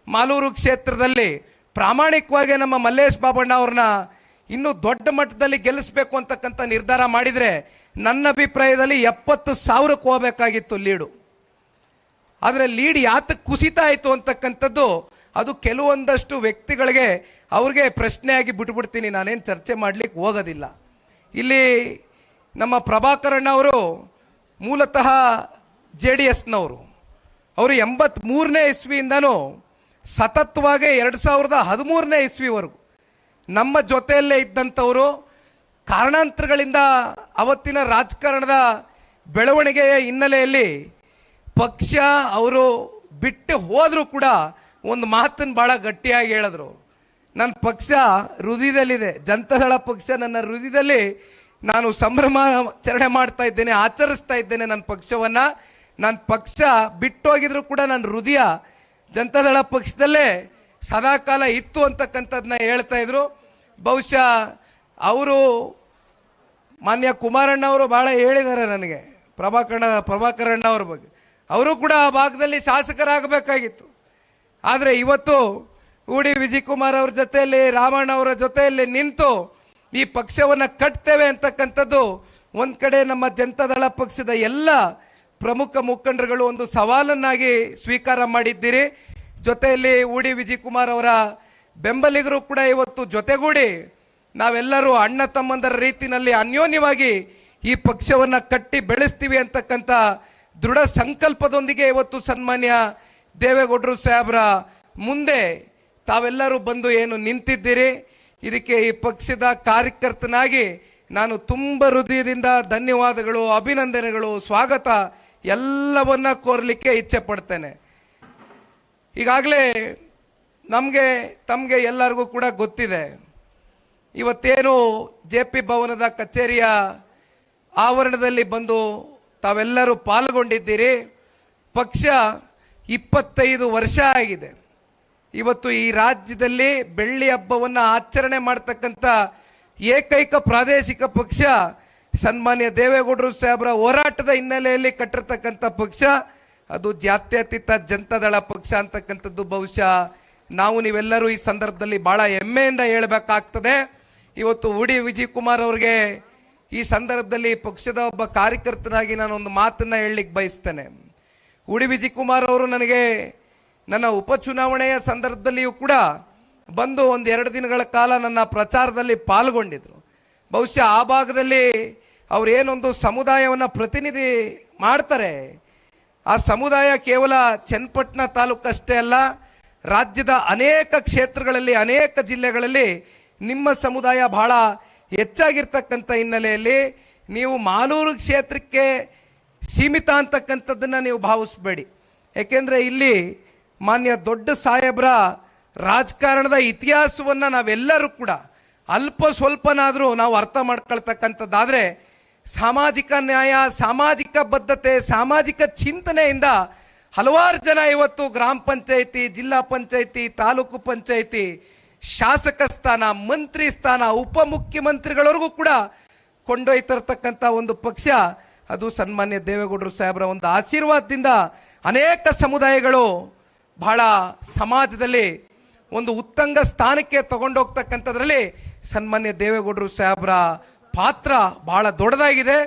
ಮಾಲೂರು ಕ್ಷೇತ್ರದಲ್ಲಿ ಪ್ರಾಮಾಣಿಕವಾಗಿ ನಮ್ಮ ಮಲ್ಲೇಶ್ ಬಾಬಣ್ಣ ಅವ್ರನ್ನ ಇನ್ನೂ ದೊಡ್ಡ ಮಟ್ಟದಲ್ಲಿ ಗೆಲ್ಲಿಸಬೇಕು ಅಂತಕ್ಕಂಥ ನಿರ್ಧಾರ ಮಾಡಿದರೆ ನನ್ನ ಅಭಿಪ್ರಾಯದಲ್ಲಿ 70,000ಕ್ಕೆ ಹೋಗಬೇಕಾಗಿತ್ತು ಲೀಡು. ಆದರೆ ಲೀಡ್ ಯಾತಕ್ಕೆ ಕುಸಿತ ಆಯಿತು ಅಂತಕ್ಕಂಥದ್ದು ಅದು ಕೆಲವೊಂದಷ್ಟು ವ್ಯಕ್ತಿಗಳಿಗೆ ಅವ್ರಿಗೆ ಪ್ರಶ್ನೆಯಾಗಿ ಬಿಟ್ಬಿಡ್ತೀನಿ, ನಾನೇನು ಚರ್ಚೆ ಮಾಡಲಿಕ್ಕೆ ಹೋಗೋದಿಲ್ಲ. ಇಲ್ಲಿ ನಮ್ಮ ಪ್ರಭಾಕರಣ್ಣ ಅವರು ಮೂಲತಃ JDSನವರು. ಅವರು 83ನೇ ಇಸ್ವಿಯಿಂದನೂ ಸತತವಾಗಿ 2013ನೇ ಇಸ್ವಿವರೆಗೂ ನಮ್ಮ ಜೊತೆಯಲ್ಲೇ ಇದ್ದಂಥವರು. ಕಾರಣಾಂತರಗಳಿಂದ ಅವತ್ತಿನ ರಾಜಕಾರಣದ ಬೆಳವಣಿಗೆಯ ಹಿನ್ನೆಲೆಯಲ್ಲಿ ಪಕ್ಷ ಅವರು ಬಿಟ್ಟು ಹೋದರೂ ಕೂಡ ಒಂದು ಮಾತನ್ನು ಭಾಳ ಗಟ್ಟಿಯಾಗಿ ಹೇಳಿದ್ರು, ನನ್ನ ಪಕ್ಷ ಹೃದಯದಲ್ಲಿದೆ, ಜನತಾದಳ ಪಕ್ಷ ನನ್ನ ಹೃದಯದಲ್ಲಿ, ನಾನು ಸಂಭ್ರಮಾಚರಣೆ ಮಾಡ್ತಾ ಇದ್ದೇನೆ, ಆಚರಿಸ್ತಾ ಇದ್ದೇನೆ ನನ್ನ ಪಕ್ಷವನ್ನು. ನನ್ನ ಪಕ್ಷ ಬಿಟ್ಟೋಗಿದ್ರು ಕೂಡ ನನ್ನ ಹೃದಯ ಜನತಾದಳ ಪಕ್ಷದಲ್ಲೇ ಸದಾಕಾಲ ಇತ್ತು ಅಂತಕ್ಕಂಥದ್ದನ್ನ ಹೇಳ್ತಾ ಇದ್ರು. ಬಹುಶಃ ಅವರು ಮಾನ್ಯ ಕುಮಾರಣ್ಣ ಅವರು ಭಾಳ ಹೇಳಿದ್ದಾರೆ ನನಗೆ ಪ್ರಭಾಕರಣ್ಣ ಅವ್ರ ಬಗ್ಗೆ. ಅವರು ಕೂಡ ಆ ಭಾಗದಲ್ಲಿ ಶಾಸಕರಾಗಬೇಕಾಗಿತ್ತು. ಆದರೆ ಇವತ್ತು ಉಡಿ ವಿಜಯ್ ಕುಮಾರ್ ಅವ್ರ ಜೊತೆಯಲ್ಲಿ, ರಾಮಣ್ಣ ಅವರ ಜೊತೆಯಲ್ಲಿ ನಿಂತು ಈ ಪಕ್ಷವನ್ನು ಕಟ್ತೇವೆ ಅಂತಕ್ಕಂಥದ್ದು ಒಂದು ಕಡೆ ನಮ್ಮ ಜನತಾದಳ ಪಕ್ಷದ ಎಲ್ಲ ಪ್ರಮುಖ ಮುಖಂಡರುಗಳು ಒಂದು ಸವಾಲನ್ನಾಗಿ ಸ್ವೀಕಾರ ಮಾಡಿದ್ದೀರಿ. ಜೊತೆಯಲ್ಲಿ ಉಡಿ ವಿಜಯ್ ಕುಮಾರ್ ಅವರ ಬೆಂಬಲಿಗರು ಕೂಡ ಇವತ್ತು ಜೊತೆಗೂಡಿ ನಾವೆಲ್ಲರೂ ಅಣ್ಣ ತಮ್ಮಂದರ ರೀತಿಯಲ್ಲಿ ಅನ್ಯೋನ್ಯವಾಗಿ ಈ ಪಕ್ಷವನ್ನು ಕಟ್ಟಿ ಬೆಳೆಸ್ತೀವಿ ಅಂತಕ್ಕಂಥ ದೃಢ ಸಂಕಲ್ಪದೊಂದಿಗೆ ಇವತ್ತು ಸನ್ಮಾನ್ಯ ದೇವೇಗೌಡರು ಸಾಹೇಬ್ರ ಮುಂದೆ ತಾವೆಲ್ಲರೂ ಬಂದು ಏನು ನಿಂತಿದ್ದೀರಿ. ಇದಕ್ಕೆ ಈ ಪಕ್ಷದ ಕಾರ್ಯಕರ್ತನಾಗಿ ನಾನು ತುಂಬ ಹೃದಯದಿಂದ ಧನ್ಯವಾದಗಳು, ಅಭಿನಂದನೆಗಳು, ಸ್ವಾಗತ ಎಲ್ಲವನ್ನ ಕೋರಲಿಕ್ಕೆ ಇಚ್ಛೆ ಪಡ್ತೇನೆ. ಈಗಾಗಲೇ ತಮಗೆ ಎಲ್ಲರಿಗೂ ಕೂಡ ಗೊತ್ತಿದೆ, ಇವತ್ತೇನು JP ಭವನದ ಕಚೇರಿಯ ಆವರಣದಲ್ಲಿ ಬಂದು ತಾವೆಲ್ಲರೂ ಪಾಲ್ಗೊಂಡಿದ್ದೀರಿ. ಪಕ್ಷ 25 ವರ್ಷ ಆಗಿದೆ. ಇವತ್ತು ಈ ರಾಜ್ಯದಲ್ಲಿ ಬೆಳ್ಳಿ ಹಬ್ಬವನ್ನು ಆಚರಣೆ ಮಾಡ್ತಕ್ಕಂಥ ಏಕೈಕ ಪ್ರಾದೇಶಿಕ ಪಕ್ಷ ಸನ್ಮಾನ್ಯ ದೇವೇಗೌಡರು ಸಾಹೇಬ್ರ ಹೋರಾಟದ ಹಿನ್ನೆಲೆಯಲ್ಲಿ ಕಟ್ಟಿರ್ತಕ್ಕಂಥ ಪಕ್ಷ ಅದು ಜಾತ್ಯತೀತ ಜನತಾದಳ ಪಕ್ಷ ಅಂತಕ್ಕಂಥದ್ದು ಬಹುಶಃ ನೀವೆಲ್ಲರೂ ಈ ಸಂದರ್ಭದಲ್ಲಿ ಬಹಳ ಹೆಮ್ಮೆಯಿಂದ ಹೇಳಬೇಕಾಗ್ತದೆ. ಇವತ್ತು ಉಡಿ ವಿಜಯ್ ಕುಮಾರ್ ಅವ್ರಿಗೆ ಈ ಸಂದರ್ಭದಲ್ಲಿ ಪಕ್ಷದ ಒಬ್ಬ ಕಾರ್ಯಕರ್ತನಾಗಿ ನಾನು ಒಂದು ಮಾತನ್ನ ಹೇಳಲಿಕ್ಕೆ ಬಯಸ್ತೇನೆ. ಉಡಿ ವಿಜಯ್ ಕುಮಾರ್ ಅವರು ನನಗೆ ನನ್ನ ಉಪಚುನಾವಣೆಯ ಸಂದರ್ಭದಲ್ಲಿಯೂ ಕೂಡ ಬಂದು 1-2 ದಿನಗಳ ಕಾಲ ನನ್ನ ಪ್ರಚಾರದಲ್ಲಿ ಪಾಲ್ಗೊಂಡಿದ್ರು. ಬಹುಶಃ ಆ ಭಾಗದಲ್ಲಿ ಅವ್ರು ಏನೊಂದು ಸಮುದಾಯವನ್ನು ಪ್ರತಿನಿಧಿ ಮಾಡ್ತಾರೆ, ಆ ಸಮುದಾಯ ಕೇವಲ ಚನ್ನಪಟ್ಟಣ ತಾಲೂಕಷ್ಟೇ ಅಲ್ಲ, ರಾಜ್ಯದ ಅನೇಕ ಕ್ಷೇತ್ರಗಳಲ್ಲಿ, ಅನೇಕ ಜಿಲ್ಲೆಗಳಲ್ಲಿ ನಿಮ್ಮ ಸಮುದಾಯ ಬಹಳ ಹೆಚ್ಚಾಗಿರ್ತಕ್ಕಂಥ ಹಿನ್ನೆಲೆಯಲ್ಲಿ ನೀವು ಮಾಲೂರು ಕ್ಷೇತ್ರಕ್ಕೆ ಸೀಮಿತ ಅಂತಕ್ಕಂಥದ್ದನ್ನು ನೀವು ಭಾವಿಸಬೇಡಿ. ಯಾಕೆಂದರೆ ಇಲ್ಲಿ ಮಾನ್ಯ ದೊಡ್ಡ ಸಾಹೇಬ್ರ ರಾಜಕಾರಣದ ಇತಿಹಾಸವನ್ನು ನಾವೆಲ್ಲರೂ ಕೂಡ ಅಲ್ಪ ಸ್ವಲ್ಪನಾದರೂ ನಾವು ಅರ್ಥ ಮಾಡ್ಕೊಳ್ತಕ್ಕಂಥದ್ದಾದರೆ ಸಾಮಾಜಿಕ ನ್ಯಾಯ, ಸಾಮಾಜಿಕ ಬದ್ಧತೆ, ಸಾಮಾಜಿಕ ಚಿಂತನೆಯಿಂದ ಹಲವಾರು ಜನ ಇವತ್ತು ಗ್ರಾಮ ಪಂಚಾಯಿತಿ, ಜಿಲ್ಲಾ ಪಂಚಾಯಿತಿ, ತಾಲೂಕು ಪಂಚಾಯಿತಿ, ಶಾಸಕ ಸ್ಥಾನ, ಮಂತ್ರಿ ಸ್ಥಾನ, ಉಪಮುಖ್ಯಮಂತ್ರಿಗಳವರೆಗೂ ಕೂಡ ಕೊಂಡೊಯ್ತಿರ್ತಕ್ಕಂಥ ಒಂದು ಪಕ್ಷ ಅದು ಸನ್ಮಾನ್ಯ ದೇವೇಗೌಡರು ಸಾಹೇಬ್ರ ಒಂದು ಆಶೀರ್ವಾದದಿಂದ ಅನೇಕ ಸಮುದಾಯಗಳು ಬಹಳ ಸಮಾಜದಲ್ಲಿ ಒಂದು ಉತ್ತಂಗ ಸ್ಥಾನಕ್ಕೆ ತಗೊಂಡೋಗ್ತಕ್ಕಂಥದ್ರಲ್ಲಿ ಸನ್ಮಾನ್ಯ ದೇವೇಗೌಡರು ಸಾಹೇಬ್ರ ಪಾತ್ರ ಬಹಳ ದೊಡ್ಡದಾಗಿದೆ.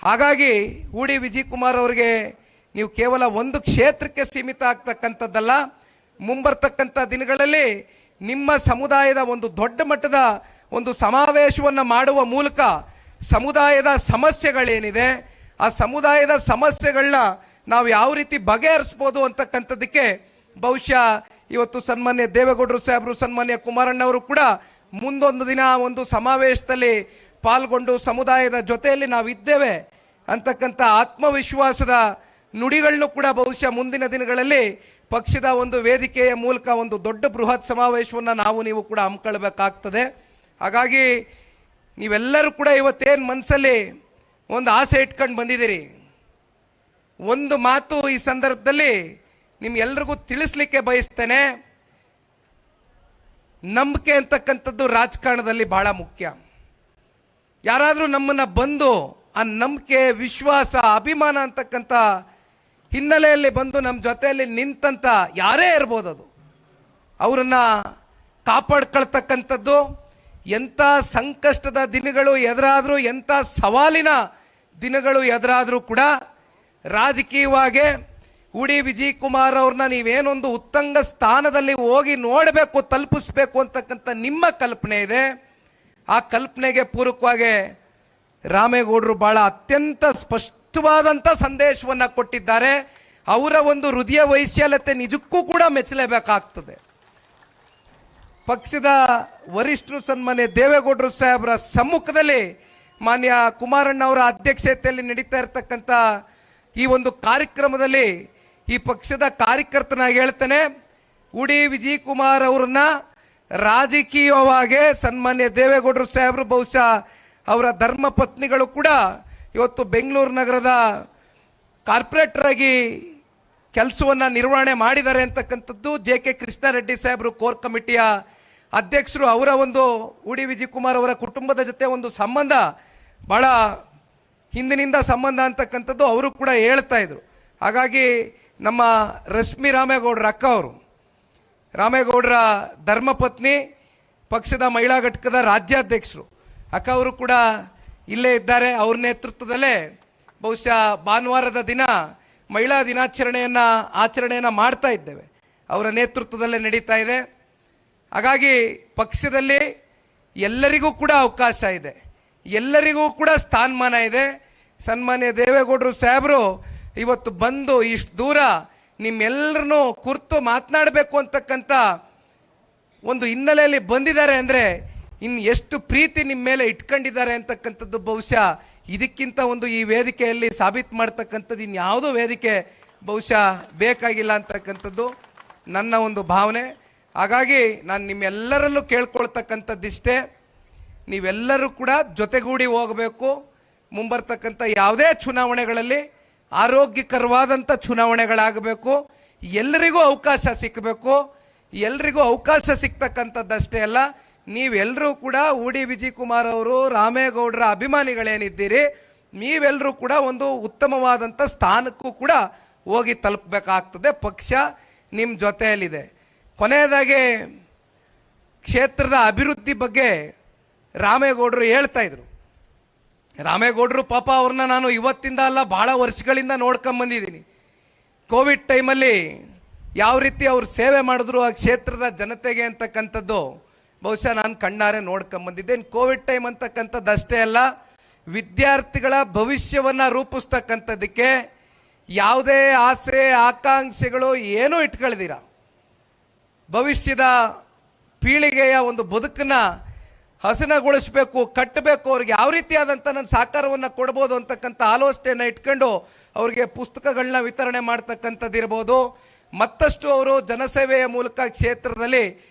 ಹಾಗಾಗಿ ಉಡಿ ವಿಜಯ್ ಕುಮಾರ್ ಅವರಿಗೆ ನೀವು ಕೇವಲ ಒಂದು ಕ್ಷೇತ್ರಕ್ಕೆ ಸೀಮಿತ ಆಗ್ತಕ್ಕಂಥದ್ದಲ್ಲ, ಮುಂಬರ್ತಕ್ಕಂಥ ದಿನಗಳಲ್ಲಿ ನಿಮ್ಮ ಸಮುದಾಯದ ಒಂದು ದೊಡ್ಡ ಮಟ್ಟದ ಒಂದು ಸಮಾವೇಶವನ್ನು ಮಾಡುವ ಮೂಲಕ ಸಮುದಾಯದ ಸಮಸ್ಯೆಗಳೇನಿದೆ ಆ ಸಮುದಾಯದ ಸಮಸ್ಯೆಗಳನ್ನ ನಾವು ಯಾವ ರೀತಿ ಬಗೆಹರಿಸ್ಬೋದು ಅಂತಕ್ಕಂಥದ್ದಕ್ಕೆ ಬಹುಶಃ ಇವತ್ತು ಸನ್ಮಾನ್ಯ ದೇವೇಗೌಡರು ಸಾಹೇಬರು, ಸನ್ಮಾನ್ಯ ಕುಮಾರಣ್ಣ ಅವರು ಕೂಡ ಮುಂದೊಂದು ದಿನ ಒಂದು ಸಮಾವೇಶದಲ್ಲಿ ಪಾಲ್ಗೊಂಡು ಸಮುದಾಯದ ಜೊತೆಯಲ್ಲಿ ನಾವಿದ್ದೇವೆ ಅಂತಕ್ಕಂಥ ಆತ್ಮವಿಶ್ವಾಸದ ನುಡಿಗಳನ್ನು ಕೂಡ ಬಹುಶಃ ಮುಂದಿನ ದಿನಗಳಲ್ಲಿ ಪಕ್ಷದ ಒಂದು ವೇದಿಕೆಯ ಮೂಲಕ ಒಂದು ದೊಡ್ಡ ಬೃಹತ್ ಸಮಾವೇಶವನ್ನು ನೀವು ಕೂಡ ಹಮ್ಮಿಕೊಳ್ಬೇಕಾಗ್ತದೆ. ಹಾಗಾಗಿ ನೀವೆಲ್ಲರೂ ಕೂಡ ಇವತ್ತೇನು ಮನಸ್ಸಲ್ಲಿ ಒಂದು ಆಸೆ ಇಟ್ಕೊಂಡು ಬಂದಿದ್ದೀರಿ, ಒಂದು ಮಾತು ಈ ಸಂದರ್ಭದಲ್ಲಿ ನಿಮ್ಗೆಲ್ರಿಗೂ ತಿಳಿಸ್ಲಿಕ್ಕೆ ಬಯಸ್ತೇನೆ. ನಂಬಿಕೆ ಅಂತಕ್ಕಂಥದ್ದು ರಾಜಕಾರಣದಲ್ಲಿ ಬಹಳ ಮುಖ್ಯ. ಯಾರಾದರೂ ನಮ್ಮನ್ನು ಬಂದು ಆ ನಂಬಿಕೆ, ವಿಶ್ವಾಸ, ಅಭಿಮಾನ ಅಂತಕ್ಕಂಥ ಹಿನ್ನೆಲೆಯಲ್ಲಿ ಬಂದು ನಮ್ಮ ಜೊತೆಯಲ್ಲಿ ನಿಂತಂತ ಯಾರೇ ಇರ್ಬೋದು, ಅದು ಅವರನ್ನ ಕಾಪಾಡ್ಕೊಳ್ತಕ್ಕಂಥದ್ದು, ಎಂಥ ಸಂಕಷ್ಟದ ದಿನಗಳು ಎದುರಾದರೂ, ಎಂಥ ಸವಾಲಿನ ದಿನಗಳು ಎದುರಾದರೂ ಕೂಡ ರಾಜಕೀಯವಾಗಿ ಉಡಿ ವಿಜಯ್ ಕುಮಾರ್ ಅವ್ರನ್ನ ನೀವೇನೊಂದು ಉತ್ತಂಗ ಸ್ಥಾನದಲ್ಲಿ ಹೋಗಿ ನೋಡಬೇಕು, ತಲುಪಿಸ್ಬೇಕು ಅಂತಕ್ಕಂಥ ನಿಮ್ಮ ಕಲ್ಪನೆ ಇದೆ. ಆ ಕಲ್ಪನೆಗೆ ಪೂರಕವಾಗಿ ರಾಮೇಗೌಡರು ಬಹಳ ಅತ್ಯಂತ ಸ್ಪಷ್ಟವಾದಂಥ ಸಂದೇಶವನ್ನು ಕೊಟ್ಟಿದ್ದಾರೆ. ಅವರ ಒಂದು ಹೃದಯ ವೈಶಾಲ್ಯತೆ ನಿಜಕ್ಕೂ ಕೂಡ ಮೆಚ್ಚಲೇಬೇಕಾಗ್ತದೆ. ಪಕ್ಷದ ವರಿಷ್ಠರು ಸನ್ಮಾನ್ಯ ದೇವೇಗೌಡರು ಸಾಹೇಬರ ಸಮ್ಮುಖದಲ್ಲಿ ಮಾನ್ಯ ಕುಮಾರಣ್ಣ ಅವರ ಅಧ್ಯಕ್ಷತೆಯಲ್ಲಿ ನಡೀತಾ ಇರತಕ್ಕಂಥ ಈ ಒಂದು ಕಾರ್ಯಕ್ರಮದಲ್ಲಿ ಈ ಪಕ್ಷದ ಕಾರ್ಯಕರ್ತನಾಗಿ ಹೇಳ್ತೇನೆ, ಉಡಿ ವಿಜಯ್ ಕುಮಾರ್ ಅವರನ್ನ ರಾಜಕೀಯವಾಗಿ ಸನ್ಮಾನ್ಯ ದೇವೇಗೌಡರು ಸಾಹೇಬರು, ಬಹುಶಃ ಅವರ ಧರ್ಮ ಪತ್ನಿಗಳು ಕೂಡ ಇವತ್ತು ಬೆಂಗಳೂರು ನಗರದ ಕಾರ್ಪೊರೇಟರ್ ಆಗಿ ಕೆಲಸವನ್ನು ನಿರ್ವಹಣೆ ಮಾಡಿದ್ದಾರೆ ಅಂತಕ್ಕಂಥದ್ದು ಜೆ.ಕೆ. ಕೃಷ್ಣಾರೆಡ್ಡಿ ಸಾಹೇಬರು ಕೋರ್ ಕಮಿಟಿಯ ಅಧ್ಯಕ್ಷರು. ಅವರ ಒಂದು ಉಡಿ ವಿಜಯ್ ಕುಮಾರ್ ಅವರ ಕುಟುಂಬದ ಜೊತೆ ಒಂದು ಸಂಬಂಧ ಬಹಳ ಹಿಂದಿನಿಂದ ಸಂಬಂಧ ಅಂತಕ್ಕಂಥದ್ದು ಅವರು ಕೂಡ ಹೇಳ್ತಾ ಇದ್ರು. ಹಾಗಾಗಿ ನಮ್ಮ ರಶ್ಮಿ ರಾಮೇಗೌಡರ ಅಕ್ಕ ಅವರು, ರಾಮೇಗೌಡರ ಧರ್ಮಪತ್ನಿ, ಪಕ್ಷದ ಮಹಿಳಾ ಘಟಕದ ರಾಜ್ಯಾಧ್ಯಕ್ಷರು ಅಕ್ಕ ಅವರು ಕೂಡ ಇಲ್ಲೇ ಇದ್ದಾರೆ. ಅವ್ರ ನೇತೃತ್ವದಲ್ಲೇ ಬಹುಶಃ ಭಾನುವಾರದ ದಿನ ಮಹಿಳಾ ಆಚರಣೆಯನ್ನು ಮಾಡ್ತಾ ಇದ್ದೇವೆ. ಅವರ ನೇತೃತ್ವದಲ್ಲೇ ನಡೀತಾ ಇದೆ. ಹಾಗಾಗಿ ಪಕ್ಷದಲ್ಲಿ ಎಲ್ಲರಿಗೂ ಕೂಡ ಅವಕಾಶ ಇದೆ, ಎಲ್ಲರಿಗೂ ಕೂಡ ಸ್ಥಾನಮಾನ ಇದೆ. ಸನ್ಮಾನ್ಯ ದೇವೇಗೌಡರು ಸಾಹೇಬರು ಇವತ್ತು ಬಂದು ಇಷ್ಟು ದೂರ ನಿಮ್ಮೆಲ್ಲರನ್ನೂ ಕುರಿತು ಮಾತನಾಡಬೇಕು ಅಂತಕ್ಕಂಥ ಒಂದು ಹಿನ್ನೆಲೆಯಲ್ಲಿ ಬಂದಿದ್ದಾರೆ ಅಂದರೆ ಇನ್ನು ಎಷ್ಟು ಪ್ರೀತಿ ನಿಮ್ಮ ಮೇಲೆ ಇಟ್ಕೊಂಡಿದ್ದಾರೆ ಅಂತಕ್ಕಂಥದ್ದು ಬಹುಶಃ ಇದಕ್ಕಿಂತ ಒಂದು ಈ ವೇದಿಕೆಯಲ್ಲಿ ಸಾಬೀತು ಮಾಡ್ತಕ್ಕಂಥದ್ದು ಇನ್ಯಾವುದೋ ವೇದಿಕೆ ಬಹುಶಃ ಬೇಕಾಗಿಲ್ಲ ಅಂತಕ್ಕಂಥದ್ದು ನನ್ನ ಒಂದು ಭಾವನೆ. ಹಾಗಾಗಿ ನಾನು ನಿಮ್ಮೆಲ್ಲರಲ್ಲೂ ಕೇಳ್ಕೊಳ್ತಕ್ಕಂಥದ್ದಿಷ್ಟೇ, ನೀವೆಲ್ಲರೂ ಕೂಡ ಜೊತೆಗೂಡಿ ಹೋಗಬೇಕು. ಮುಂಬರ್ತಕ್ಕಂಥ ಯಾವುದೇ ಚುನಾವಣೆಗಳಲ್ಲಿ ಆರೋಗ್ಯಕರವಾದಂಥ ಚುನಾವಣೆಗಳಾಗಬೇಕು, ಎಲ್ಲರಿಗೂ ಅವಕಾಶ ಸಿಕ್ಕಬೇಕು. ಎಲ್ರಿಗೂ ಅವಕಾಶ ಸಿಗ್ತಕ್ಕಂಥದ್ದಷ್ಟೇ ಅಲ್ಲ, ನೀವೆಲ್ಲರೂ ಕೂಡ ಉಡಿ ವಿಜಯ್ ಕುಮಾರ್ ಅವರು, ರಾಮೇಗೌಡರ ಅಭಿಮಾನಿಗಳೇನಿದ್ದೀರಿ, ನೀವೆಲ್ಲರೂ ಕೂಡ ಒಂದು ಉತ್ತಮವಾದಂಥ ಸ್ಥಾನಕ್ಕೂ ಕೂಡ ಹೋಗಿ ತಲುಪಬೇಕಾಗ್ತದೆ. ಪಕ್ಷ ನಿಮ್ಮ ಜೊತೆಯಲ್ಲಿದೆ. ಕೊನೆಯದಾಗಿ ಕ್ಷೇತ್ರದ ಅಭಿವೃದ್ಧಿ ಬಗ್ಗೆ ರಾಮೇಗೌಡರು ಹೇಳ್ತಾ ಇದ್ರು. ರಾಮೇಗೌಡರು ಪಾಪ ಅವ್ರನ್ನ ನಾನು ಇವತ್ತಿಂದ ಅಲ್ಲ, ಭಾಳ ವರ್ಷಗಳಿಂದ ನೋಡ್ಕೊಂಬಂದಿದ್ದೀನಿ. ಕೋವಿಡ್ ಟೈಮಲ್ಲಿ ಯಾವ ರೀತಿ ಅವ್ರು ಸೇವೆ ಮಾಡಿದ್ರು ಆ ಕ್ಷೇತ್ರದ ಜನತೆಗೆ ಅಂತಕ್ಕಂಥದ್ದು ಬಹುಶಃ ನಾನು ಕಣ್ಣಾರೆ ನೋಡ್ಕೊಂಬಂದಿದ್ದೇನೆ. ಕೋವಿಡ್ ಟೈಮ್ ಅಂತಕ್ಕಂಥದ್ದು ಅಷ್ಟೇ ಅಲ್ಲ, ವಿದ್ಯಾರ್ಥಿಗಳ ಭವಿಷ್ಯವನ್ನು ರೂಪಿಸ್ತಕ್ಕಂಥದ್ದಕ್ಕೆ ಯಾವುದೇ ಆಸೆ ಆಕಾಂಕ್ಷೆಗಳು ಏನೂ ಇಟ್ಕೊಳ್ದಿರ ಭವಿಷ್ಯದ ಪೀಳಿಗೆಯ ಒಂದು ಬದುಕನ್ನು ಹಸನಗೊಳಿಸಬೇಕು, ಕಟ್ಟಬೇಕು, ಅವ್ರಿಗೆ ಯಾವ ರೀತಿಯಾದಂಥ ನನ್ನ ಸಹಕಾರವನ್ನು ಕೊಡ್ಬೋದು ಅಂತಕ್ಕಂಥ ಆಲೋಚನೆಯನ್ನು ಇಟ್ಕೊಂಡು ಅವ್ರಿಗೆ ಪುಸ್ತಕಗಳನ್ನ ವಿತರಣೆ ಮಾಡ್ತಕ್ಕಂಥದ್ದು ಇರ್ಬೋದು. ಮತ್ತಷ್ಟು ಅವರು ಜನಸೇವೆಯ ಮೂಲಕ ಕ್ಷೇತ್ರದಲ್ಲಿ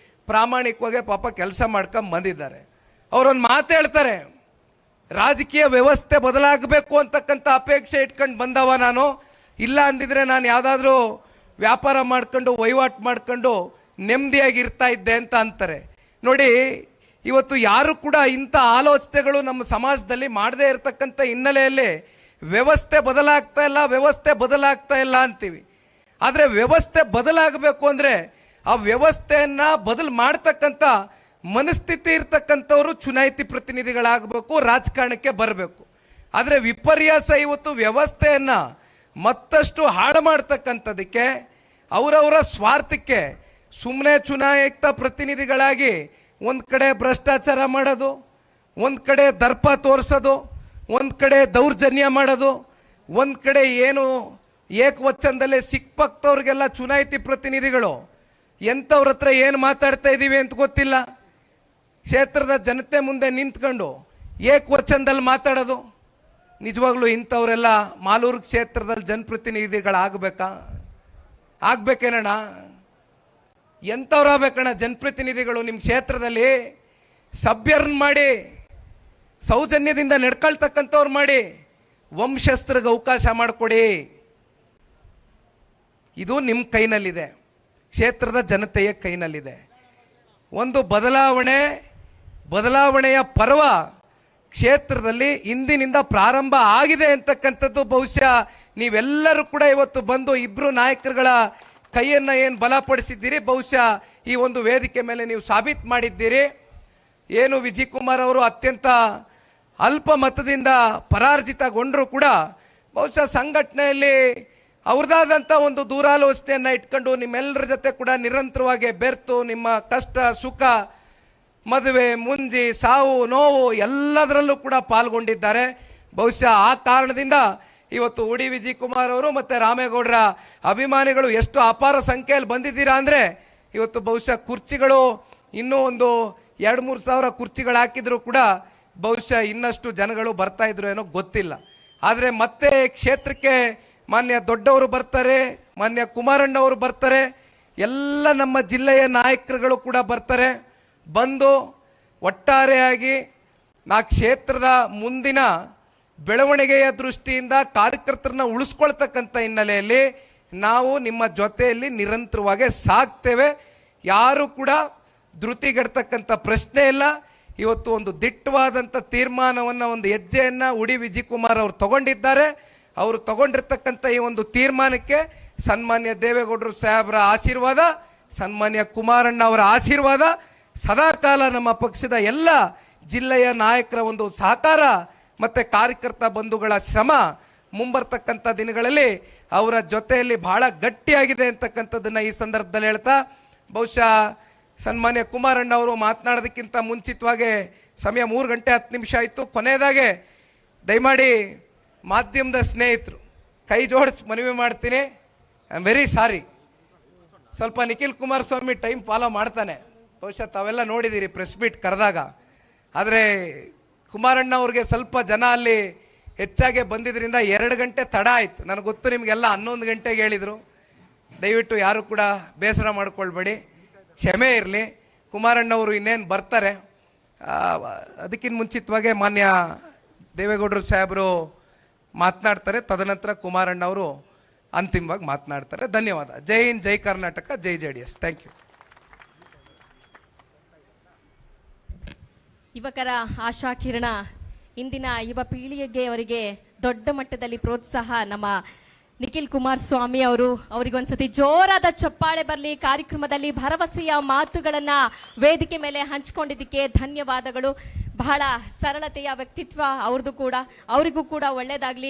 ಪ್ರಾಮಾಣಿಕವಾಗಿ ಪಾಪ ಕೆಲಸ ಮಾಡ್ಕೊಂಡು ಬಂದಿದ್ದಾರೆ. ಅವರೊಂದು ಮಾತು ಹೇಳ್ತಾರೆ, ರಾಜಕೀಯ ವ್ಯವಸ್ಥೆ ಬದಲಾಗಬೇಕು ಅಂತಕ್ಕಂಥ ಅಪೇಕ್ಷೆ ಇಟ್ಕೊಂಡು ಬಂದವ ನಾನು, ಇಲ್ಲ ಅಂದಿದ್ರೆ ನಾನು ಯಾವುದಾದ್ರೂ ವ್ಯಾಪಾರ ಮಾಡ್ಕೊಂಡು ವಹಿವಾಟು ಮಾಡ್ಕೊಂಡು ನೆಮ್ಮದಿಯಾಗಿರ್ತಾ ಇದ್ದೆ ಅಂತ ಅಂತಾರೆ. ನೋಡಿ, ಇವತ್ತು ಯಾರು ಕೂಡ ಇಂಥ ಆಲೋಚನೆಗಳು ನಮ್ಮ ಸಮಾಜದಲ್ಲಿ ಮಾಡದೇ ಇರತಕ್ಕಂಥ ಹಿನ್ನೆಲೆಯಲ್ಲಿ ವ್ಯವಸ್ಥೆ ಬದಲಾಗ್ತಾ ಇಲ್ಲ ಅಂತೀವಿ. ಆದರೆ ವ್ಯವಸ್ಥೆ ಬದಲಾಗಬೇಕು ಅಂದರೆ ಆ ವ್ಯವಸ್ಥೆಯನ್ನು ಬದಲು ಮಾಡ್ತಕ್ಕಂಥ ಮನಸ್ಥಿತಿ ಇರ್ತಕ್ಕಂಥವರು ಚುನಾಯಿತಿ ಪ್ರತಿನಿಧಿಗಳಾಗಬೇಕು, ರಾಜಕಾರಣಕ್ಕೆ ಬರಬೇಕು. ಆದರೆ ವಿಪರ್ಯಾಸ ಇವತ್ತು ವ್ಯವಸ್ಥೆಯನ್ನು ಮತ್ತಷ್ಟು ಹಾಳು ಮಾಡ್ತಕ್ಕಂಥದಕ್ಕೆ, ಅವರವರ ಸ್ವಾರ್ಥಕ್ಕೆ ಸುಮ್ಮನೆ ಚುನಾಯಿತ ಪ್ರತಿನಿಧಿಗಳಾಗಿ ಒಂದು ಕಡೆ ಭ್ರಷ್ಟಾಚಾರ ಮಾಡೋದು, ಒಂದು ಕಡೆ ದರ್ಪ ತೋರಿಸೋದು, ಒಂದು ಕಡೆ ದೌರ್ಜನ್ಯ ಮಾಡೋದು, ಒಂದು ಕಡೆ ಏನು ಏಕವಚನದಲ್ಲೇ ಕ್ಷೇತ್ರದ ಜನತೆ ಮುಂದೆ ನಿಂತ್ಕೊಂಡು ಏಕವಚನದಲ್ಲಿ ಮಾತಾಡೋದು. ನಿಜವಾಗ್ಲೂ ಇಂಥವರೆಲ್ಲ ಮಾಲೂರು ಕ್ಷೇತ್ರದಲ್ಲಿ ಜನಪ್ರತಿನಿಧಿಗಳಾಗಬೇಕಾ? ಆಗ್ಬೇಕೇನಣ್ಣ? ಎಂಥವ್ರಾಗಬೇಕಣ್ಣ ಜನಪ್ರತಿನಿಧಿಗಳು? ನಿಮ್ಮ ಕ್ಷೇತ್ರದಲ್ಲಿ ಸಭ್ಯರನ್ನ ಮಾಡಿ, ಸೌಜನ್ಯದಿಂದ ನಡ್ಕೊಳ್ತಕ್ಕಂಥವ್ರು ಮಾಡಿ, ವಂಶಸ್ಥರಿಗೆ ಅವಕಾಶ ಮಾಡಿಕೊಡಿ. ಇದು ನಿಮ್ಮ ಕೈನಲ್ಲಿದೆ, ಕ್ಷೇತ್ರದ ಜನತೆಯ ಕೈನಲ್ಲಿದೆ. ಒಂದು ಬದಲಾವಣೆಯ ಪರ್ವ ಕ್ಷೇತ್ರದಲ್ಲಿ ಇಂದಿನಿಂದ ಪ್ರಾರಂಭ ಆಗಿದೆ ಅಂತಕ್ಕಂಥದ್ದು ಬಹುಶಃ ನೀವೆಲ್ಲರೂ ಕೂಡ ಇವತ್ತು ಬಂದು ಇಬ್ಬರು ನಾಯಕರುಗಳ ಕೈಯನ್ನು ಏನು ಬಲಪಡಿಸಿದ್ದೀರಿ, ಬಹುಶಃ ಈ ಒಂದು ವೇದಿಕೆ ಮೇಲೆ ನೀವು ಸಾಬೀತು ಮಾಡಿದ್ದೀರಿ. ಏನು ವಿಜಯ್ ಕುಮಾರ್ ಅವರು ಅತ್ಯಂತ ಅಲ್ಪ ಮತದಿಂದ ಪರಾರ್ಜಿತಗೊಂಡರೂ ಕೂಡ ಬಹುಶಃ ಸಂಘಟನೆಯಲ್ಲಿ ಅವ್ರದ್ದಾದಂಥ ಒಂದು ದೂರಾಲೋಚನೆಯನ್ನು ಇಟ್ಕೊಂಡು ನಿಮ್ಮೆಲ್ಲರ ಜೊತೆ ಕೂಡ ನಿರಂತರವಾಗಿ ಬೆರ್ತು ನಿಮ್ಮ ಕಷ್ಟ ಸುಖ, ಮದುವೆ ಮುಂಜಿ, ಸಾವು ನೋವು ಎಲ್ಲದರಲ್ಲೂ ಕೂಡ ಪಾಲ್ಗೊಂಡಿದ್ದಾರೆ. ಬಹುಶಃ ಆ ಕಾರಣದಿಂದ ಇವತ್ತು ಉಡಿ ವಿಜಯ್ ಕುಮಾರ್ ಅವರು ಮತ್ತು ರಾಮೇಗೌಡರ ಅಭಿಮಾನಿಗಳು ಎಷ್ಟು ಅಪಾರ ಸಂಖ್ಯೆಯಲ್ಲಿ ಬಂದಿದ್ದೀರಾ ಅಂದರೆ, ಇವತ್ತು ಬಹುಶಃ ಕುರ್ಚಿಗಳು ಇನ್ನೂ ಒಂದು 2-3 ಸಾವಿರ ಕುರ್ಚಿಗಳು ಹಾಕಿದ್ರು ಕೂಡ ಬಹುಶಃ ಇನ್ನಷ್ಟು ಜನಗಳು ಬರ್ತಾ ಇದ್ರು ಏನೋ ಗೊತ್ತಿಲ್ಲ. ಆದರೆ ಮತ್ತೆ ಕ್ಷೇತ್ರಕ್ಕೆ ಮಾನ್ಯ ದೊಡ್ಡವರು ಬರ್ತಾರೆ, ಮಾನ್ಯ ಕುಮಾರಣ್ಣವರು ಬರ್ತಾರೆ, ಎಲ್ಲ ನಮ್ಮ ಜಿಲ್ಲೆಯ ನಾಯಕರುಗಳು ಕೂಡ ಬರ್ತಾರೆ. ಬಂದು ಒಟ್ಟಾರೆಯಾಗಿ ನಾ ಕ್ಷೇತ್ರದ ಮುಂದಿನ ಬೆಳವಣಿಗೆಯ ದೃಷ್ಟಿಯಿಂದ ಕಾರ್ಯಕರ್ತರನ್ನ ಉಳಿಸ್ಕೊಳ್ತಕ್ಕಂಥ ಹಿನ್ನೆಲೆಯಲ್ಲಿ ನಾವು ನಿಮ್ಮ ಜೊತೆಯಲ್ಲಿ ನಿರಂತರವಾಗಿ ಸಾಗ್ತೇವೆ. ಯಾರು ಕೂಡ ಧೃತಿಗೆಡ್ತಕ್ಕಂಥ ಪ್ರಶ್ನೆ ಇಲ್ಲ. ಇವತ್ತು ಒಂದು ದಿಟ್ಟವಾದಂಥ ತೀರ್ಮಾನವನ್ನು, ಒಂದು ಹೆಜ್ಜೆಯನ್ನು ಉಡಿ ವಿಜಯ್ ಕುಮಾರ್ ಅವರು ತಗೊಂಡಿದ್ದಾರೆ. ಅವರು ತಗೊಂಡಿರ್ತಕ್ಕಂಥ ಈ ಒಂದು ತೀರ್ಮಾನಕ್ಕೆ ಸನ್ಮಾನ್ಯ ದೇವೇಗೌಡರು ಸಾಹೇಬರ ಆಶೀರ್ವಾದ, ಸನ್ಮಾನ್ಯ ಕುಮಾರಣ್ಣ ಅವರ ಆಶೀರ್ವಾದ, ಸದಾಕಾಲ ನಮ್ಮ ಪಕ್ಷದ ಎಲ್ಲ ಜಿಲ್ಲೆಯ ನಾಯಕರ ಒಂದು ಸಹಕಾರ ಮತ್ತು ಕಾರ್ಯಕರ್ತ ಬಂಧುಗಳ ಶ್ರಮ ಮುಂಬರ್ತಕ್ಕಂಥ ದಿನಗಳಲ್ಲಿ ಅವರ ಜೊತೆಯಲ್ಲಿ ಬಹಳ ಗಟ್ಟಿಯಾಗಿದೆ ಅಂತಕ್ಕಂಥದ್ದನ್ನು ಈ ಸಂದರ್ಭದಲ್ಲಿ ಹೇಳ್ತಾ, ಬಹುಶಃ ಸನ್ಮಾನ್ಯ ಕುಮಾರಣ್ಣ ಅವರು ಮಾತನಾಡೋದಕ್ಕಿಂತ ಮುಂಚಿತವಾಗಿ ಸಮಯ 3:10 ಆಯಿತು. ಕೊನೆಯದಾಗೆ ದಯಮಾಡಿ ಮಾಧ್ಯಮದ ಸ್ನೇಹಿತರು ಕೈ ಜೋಡಿಸಿ ಮನವಿ ಮಾಡ್ತೀನಿ. I am very sorry. ಸ್ವಲ್ಪ ನಿಖಿಲ್ ಕುಮಾರಸ್ವಾಮಿ ಟೈಮ್ ಫಾಲೋ ಮಾಡ್ತಾನೆ, ಬಹುಶಃ ತಾವೆಲ್ಲ ನೋಡಿದ್ದೀರಿ ಪ್ರೆಸ್ ಮೀಟ್ ಕರೆದಾಗ. ಆದರೆ ಕುಮಾರಣ್ಣ ಅವ್ರಿಗೆ ಸ್ವಲ್ಪ ಜನ ಅಲ್ಲಿ ಹೆಚ್ಚಾಗಿ ಬಂದಿದ್ದರಿಂದ 2 ಗಂಟೆ ತಡ ಆಯಿತು. ನನಗೆ ಗೊತ್ತು ನಿಮಗೆಲ್ಲ 11 ಗಂಟೆಗೆ ಹೇಳಿದರು. ದಯವಿಟ್ಟು ಯಾರು ಕೂಡ ಬೇಸರ ಮಾಡ್ಕೊಳ್ಬೇಡಿ, ಕ್ಷಮೆ ಇರಲಿ. ಕುಮಾರಣ್ಣವರು ಇನ್ನೇನು ಬರ್ತಾರೆ. ಅದಕ್ಕಿಂತ ಮುಂಚಿತವಾಗಿ ಮಾನ್ಯ ದೇವೇಗೌಡರು ಸಾಹೇಬರು ಮಾತನಾಡ್ತಾರೆ, ತದನಂತರ ಕುಮಾರಣ್ಣ ಅವರು ಅಂತಿಮವಾಗಿ ಮಾತನಾಡ್ತಾರೆ. ಧನ್ಯವಾದ. ಜೈ ಹಿಂದ್, ಜೈ ಕರ್ನಾಟಕ, ಜೈ JDS. Thank you. ಯುವಕರ ಆಶಾಕಿರಣ, ಇಂದಿನ ಯುವ ಪೀಳಿಗೆಗೆ ಅವರಿಗೆ ದೊಡ್ಡ ಮಟ್ಟದಲ್ಲಿ ಪ್ರೋತ್ಸಾಹ ನಮ್ಮ ನಿಖಿಲ್ ಕುಮಾರಸ್ವಾಮಿ ಅವರು. ಅವರಿಗೊಂದ್ಸತಿ ಜೋರಾದ ಚಪ್ಪಾಳೆ ಬರಲಿ. ಕಾರ್ಯಕ್ರಮದಲ್ಲಿ ಭರವಸೆಯ ಮಾತುಗಳನ್ನ ವೇದಿಕೆ ಮೇಲೆ ಹಂಚಿಕೊಂಡಿದ್ದಕ್ಕೆ ಧನ್ಯವಾದಗಳು. ಬಹಳ ಸರಳತೆಯ ವ್ಯಕ್ತಿತ್ವ ಅವ್ರದ್ದು ಕೂಡ, ಅವರಿಗೂ ಕೂಡ ಒಳ್ಳೆಯದಾಗಲಿ.